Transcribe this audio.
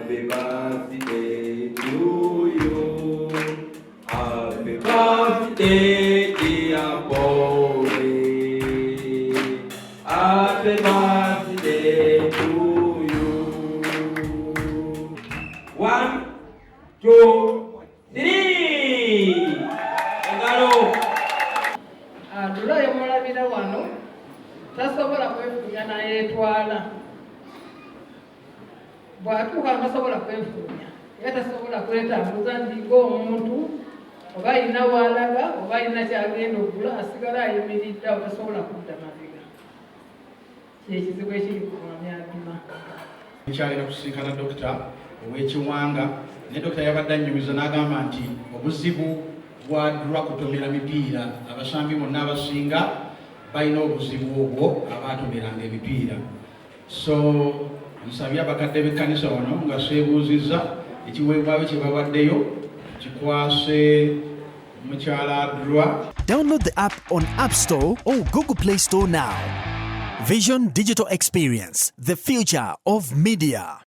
Happy birthday to you. Happy birthday, dear boy. Happy birthday to you. 1, 2, 3. Engalo. Dulayo mulabira wano tasobola kwefunya nayeetwala. Bw'atuuka tasobola kwefunya era tasobola kwetambuza nti ng'omuntu oba alina w'alaga oba alina kyagenda okugula asigala ayimiridde awo tasobola kudda mabega. Kyekizibu ekiri ku mwami Agima. Nkyalira kusinkana Dokita ow'Ekiwanga ne Dokita yabadde annyumiza n'agamba nti obuzibu bwa DRA kutomera mipiira abasambi bonna abasinga balina obuzibu obwo abatomeranga emipiira. So nsabye abakadde b'ekkanisa wano nga seebuuzizza ekiweebwayo kye bawaddeyo kikwase mukyala DRA. Download the app on App Store or Google Play Store now. Vision Digital Experience, the future of media.